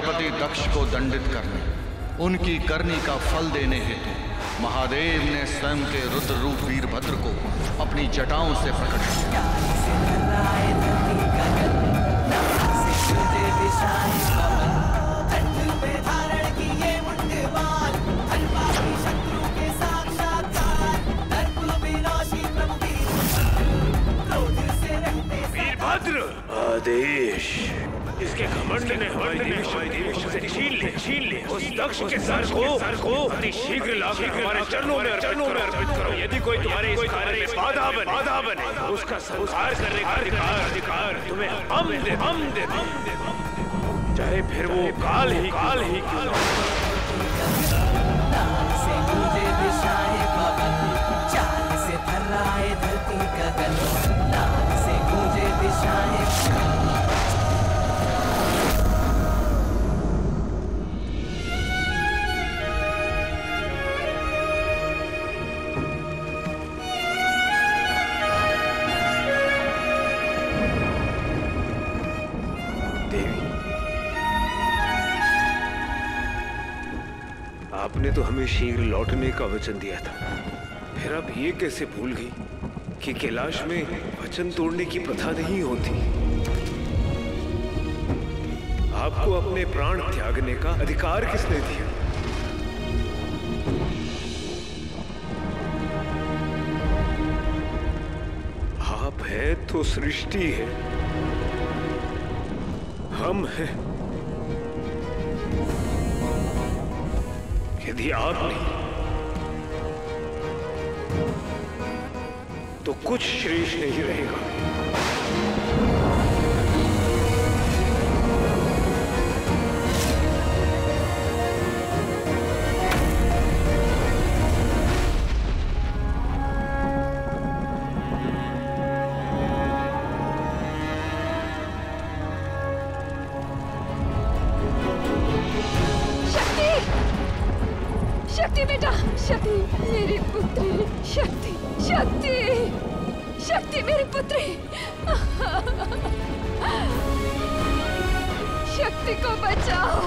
प्रजापति दक्ष को दंडित करने, उनकी करनी का फल देने हेतु महादेव ने स्वयं के रुद्र रूप वीरभद्र को अपनी जटाओं से प्रकट किया। वीरभद्र आदेश, इसके घमंड ने हमारी देवी छीन ले। उस दक्ष के सर को अति शीघ्र लाकर हमारे चरणों में अर्पित करो। यदि कोई तुम्हारे इस कार्य में बाधा बने, उसका संहार करने का अधिकार तुम्हें हम दे चाहे फिर वो काल ही क्यों न आपने तो हमें शीघ्र लौटने का वचन दिया था, फिर अब ये कैसे भूल गई कि कैलाश में वचन तोड़ने की प्रथा नहीं होती। आपको अपने प्राण त्यागने का अधिकार किसने दिया? आप है तो सृष्टि है, हम हैं। यदि आप नहीं तो कुछ शेष नहीं रहेगा। शक्ति बेटा, शक्ति मेरी पुत्री, शक्ति मेरी पुत्री, शक्ति को बचाओ।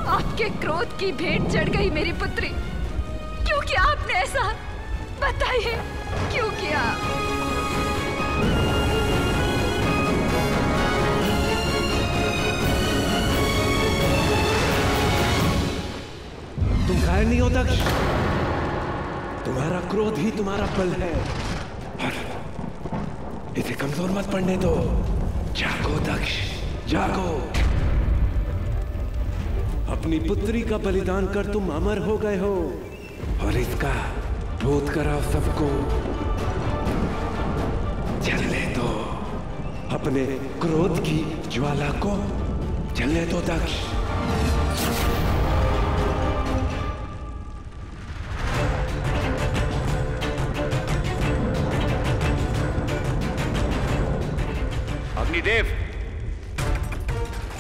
आपके क्रोध की भेंट चढ़ गई मेरी पुत्री। क्यों किया आपने ऐसा? बताइए क्यों किया? तुम घायल नहीं हो दक्ष, तुम्हारा क्रोध ही तुम्हारा बल है। और इसे कमजोर मत पड़ने दो। जागो दक्ष, जागो। अपनी पुत्री का बलिदान कर तुम अमर हो गए हो, और इसका बोध कराओ सबको। जलने दो अपने क्रोध की ज्वाला को, जलने दो दक्ष। अग्निदेव,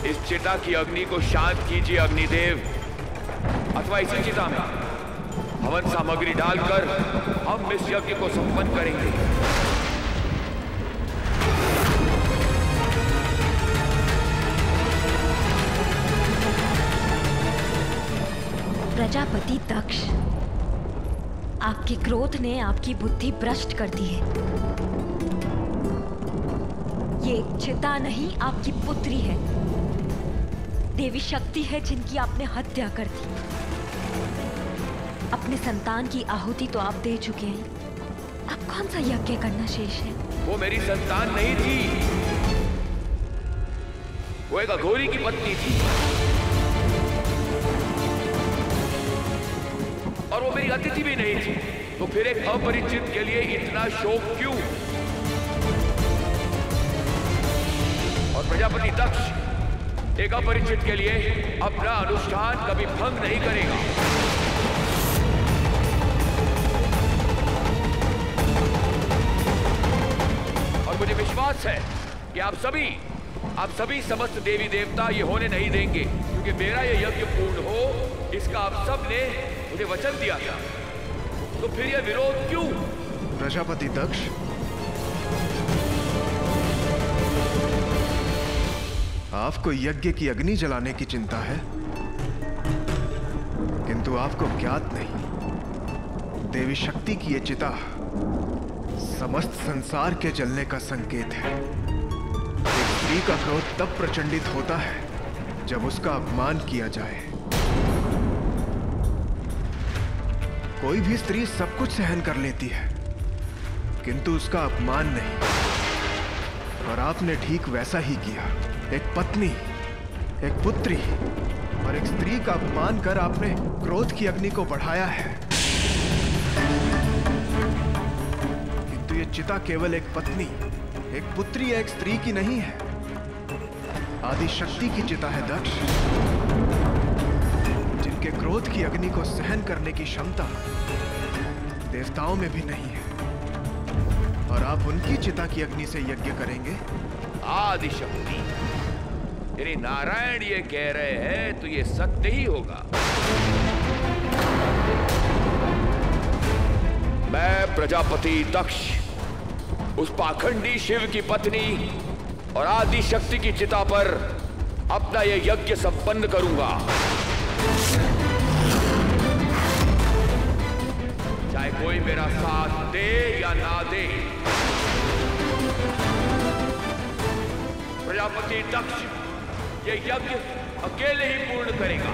इस चिता की अग्नि को शांत कीजिए अग्निदेव, अथवा इसी चिता में हवन सामग्री डालकर हम इस यज्ञ को संपन्न करेंगे। प्रजापति दक्ष, आपके क्रोध ने आपकी बुद्धि भ्रष्ट कर दी है। ये चिता नहीं, आपकी पुत्री है, देवी शक्ति है जिनकी आपने हत्या कर दी। अपने संतान की आहुति तो आप दे चुके हैं, अब कौन सा यज्ञ करना शेष है? वो मेरी संतान नहीं थी, वो एक अघोरी की पत्नी थी, और वो मेरी अतिथि भी नहीं थी। तो फिर एक अपरिचित के लिए इतना शोक क्यों? और प्रजापति दक्ष एक अपरिचित के लिए अपना अनुष्ठान कभी भंग नहीं करेगा। और मुझे विश्वास है कि आप सभी आप सभी समस्त देवी देवता ये होने नहीं देंगे, क्योंकि मेरा ये यज्ञ पूर्ण हो इसका आप सब ने मुझे वचन दिया था। तो फिर ये विरोध क्यों? प्रजापति दक्ष, आपको यज्ञ की अग्नि जलाने की चिंता है, किंतु आपको ज्ञात नहीं, देवी शक्ति की ये चिता समस्त संसार के जलने का संकेत है। एक स्त्री का क्रोध तब प्रचंडित होता है जब उसका अपमान किया जाए। कोई भी स्त्री सब कुछ सहन कर लेती है, किंतु उसका अपमान नहीं। और आपने ठीक वैसा ही किया। एक पत्नी, एक पुत्री और एक स्त्री का अपमान कर आपने क्रोध की अग्नि को बढ़ाया है। किंतु ये चिता केवल एक पत्नी, एक पुत्री या एक स्त्री की नहीं है, आदि शक्ति की चिता है दक्ष, जिनके क्रोध की अग्नि को सहन करने की क्षमता देवताओं में भी नहीं है। और आप उनकी चिता की अग्नि से यज्ञ करेंगे? आदि शक्ति, यदि नारायण ये कह रहे हैं तो ये सत्य ही होगा। मैं प्रजापति दक्ष उस पाखंडी शिव की पत्नी और आदि शक्ति की चिता पर अपना ये यज्ञ संपन्न करूंगा। चाहे कोई मेरा साथ दे या ना दे। प्रजापति दक्ष ये यज्ञ अकेले ही पूर्ण करेगा।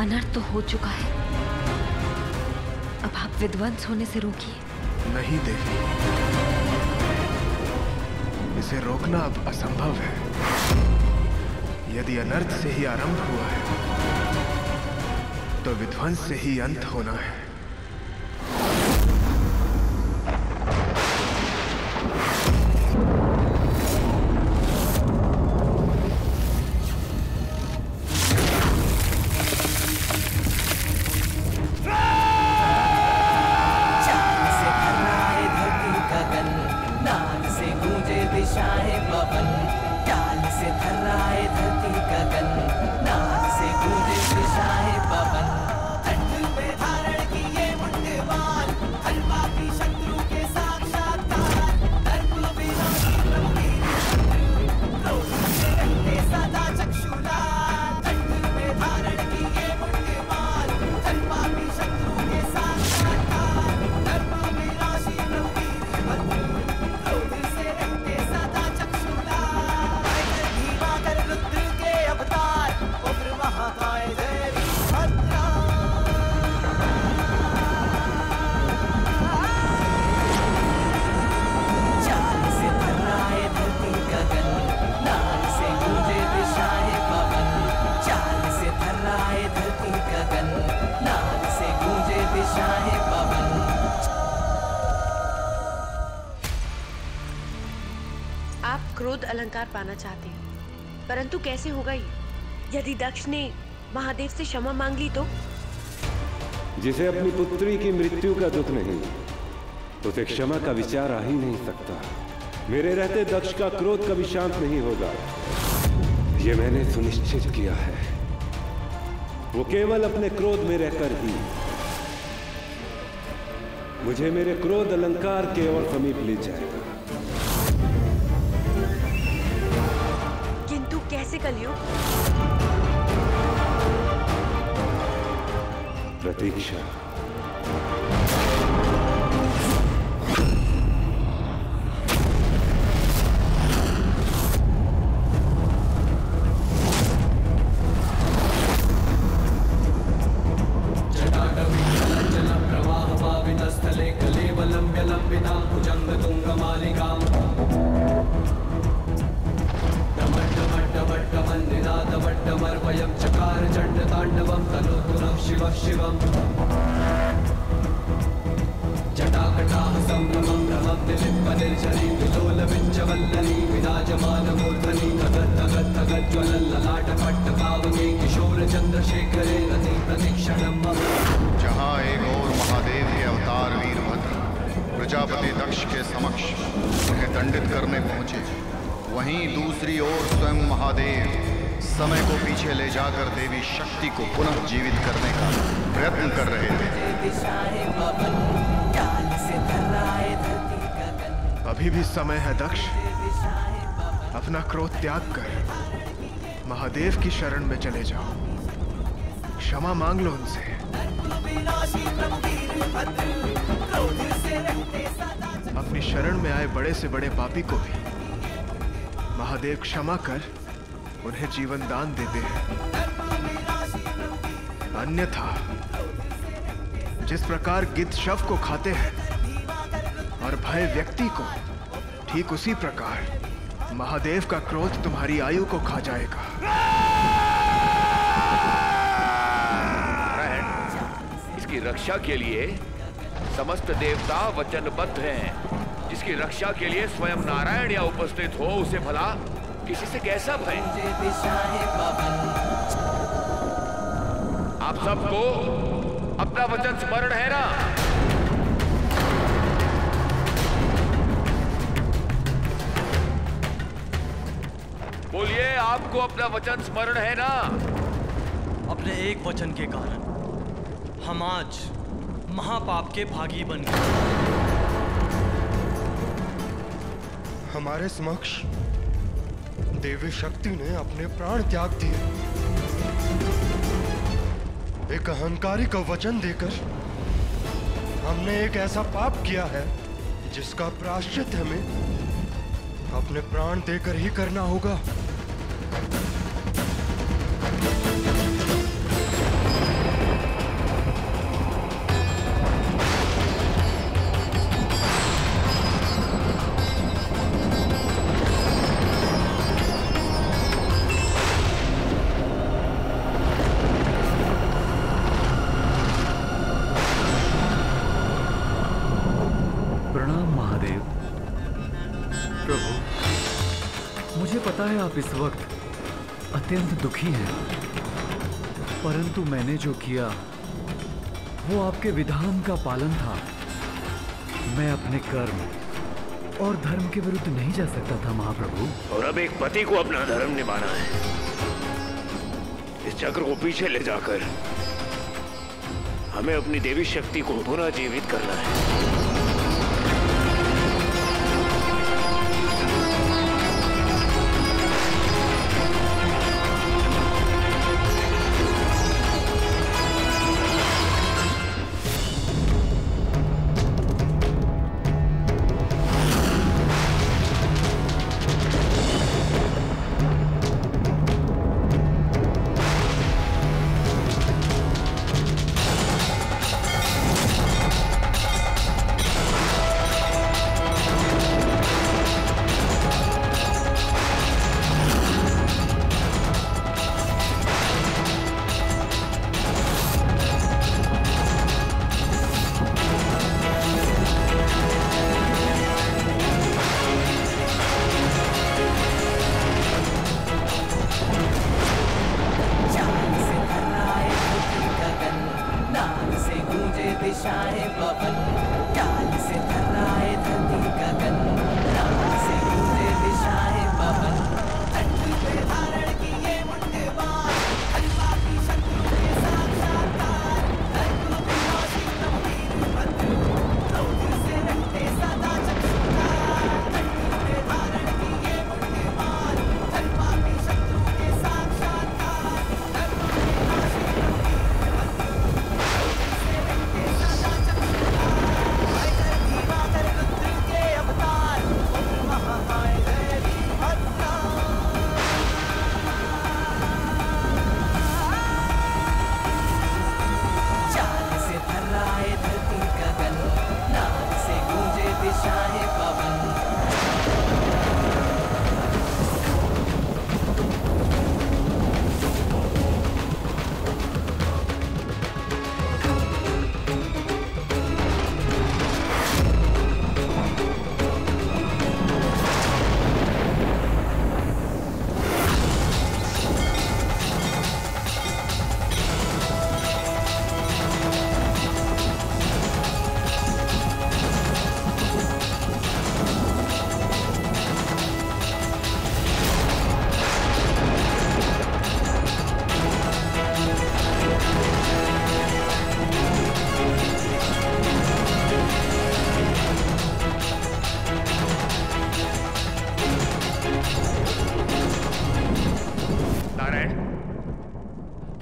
अनर्थ तो हो चुका है, अब आप विध्वंस होने से रोकिए। नहीं देवी, इसे रोकना अब असंभव है। यदि अनर्थ से ही आरंभ हुआ है तो विध्वंस से ही अंत होना है। अलंकार पाना चाहते हैं, परंतु कैसे होगा ये? यदि दक्ष ने महादेव से क्षमा मांग ली तो? जिसे अपनी पुत्री की मृत्यु का दुख नहीं, उसे क्षमा का विचार आ ही नहीं सकता। मेरे रहते दक्ष का क्रोध कभी शांत नहीं होगा। ये मैंने सुनिश्चित किया है। वो केवल अपने क्रोध में रहकर ही मुझे मेरे क्रोध अलंकार के और समीप ले जाएगा। किंतु कैसे कलयुग? प्रतीक्षा। जहाँ एक और महादेव के अवतार वीरभद्र प्रजापति दक्ष के समक्ष उन्हें दंडित करने पहुंचे, वहीं दूसरी ओर स्वयं महादेव समय को पीछे ले जाकर देवी शक्ति को पुनः जीवित करने का प्रयत्न कर रहे थे। अभी भी समय है दक्ष, अपना क्रोध त्याग कर महादेव की शरण में चले जाओ, क्षमा मांग लो उनसे। अपनी शरण में आए बड़े से बड़े पापी को भी महादेव क्षमा कर उन्हें जीवन दान देते हैं। अन्यथा जिस प्रकार गिद्ध शव को खाते हैं और भय व्यक्ति को, ठीक उसी प्रकार महादेव का क्रोध तुम्हारी आयु को खा जाएगा। इसकी रक्षा के लिए समस्त देवता वचनबद्ध हैं। जिसकी रक्षा के लिए स्वयं नारायण या उपस्थित हो, उसे भला किसी से कैसा भय? आप सबको अपना वचन स्मरण है ना? बोलिए, आपको अपना वचन स्मरण है ना? अपने एक वचन के कारण हम आज महापाप के भागी बन गए। हमारे समक्ष देवी शक्ति ने अपने प्राण त्याग दिए। एक अहंकारी को वचन देकर हमने एक ऐसा पाप किया है जिसका प्रायश्चित हमें अपने प्राण देकर ही करना होगा। पता है आप इस वक्त अत्यंत दुखी हैं, परंतु मैंने जो किया वो आपके विधान का पालन था। मैं अपने कर्म और धर्म के विरुद्ध नहीं जा सकता था महाप्रभु। और अब एक पति को अपना धर्म निभाना है। इस चक्र को पीछे ले जाकर हमें अपनी देवी शक्ति को पुनः जीवित करना है।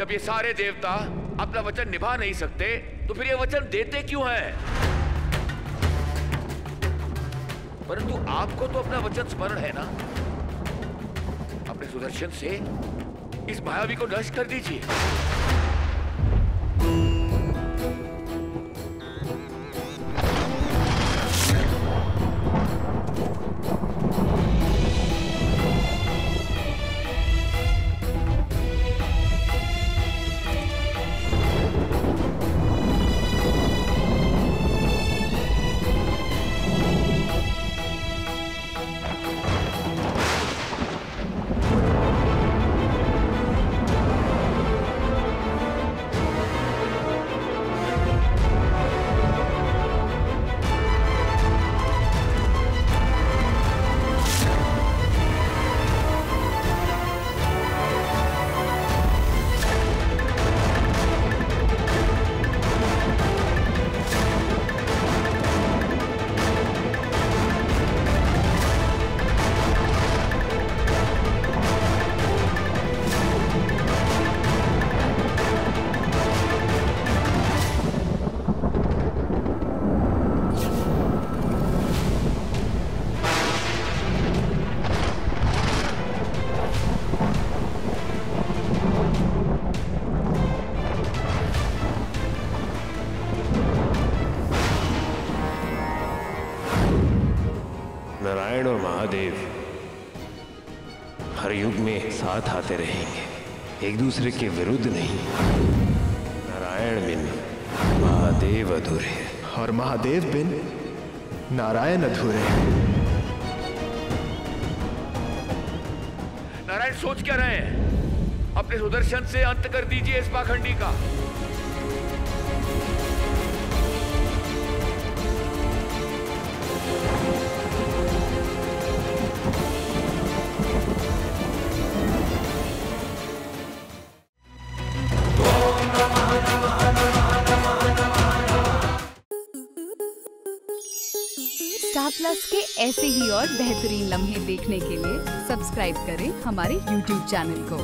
जब ये सारे देवता अपना वचन निभा नहीं सकते तो फिर ये वचन देते क्यों हैं? परंतु आपको तो अपना वचन स्मरण है ना? अपने सुदर्शन से इस मायावी को नष्ट कर दीजिए। नारायण और महादेव हर युग में साथ आते रहेंगे, एक दूसरे के विरुद्ध नहीं। नारायण बिन महादेव अधूरे और महादेव बिन नारायण अधूरे। नारायण सोच क्या रहे हैं? अपने सुदर्शन से अंत कर दीजिए इस पाखंडी का। स्टार प्लस के ऐसे ही और बेहतरीन लम्हे देखने के लिए सब्सक्राइब करें हमारे YouTube चैनल को।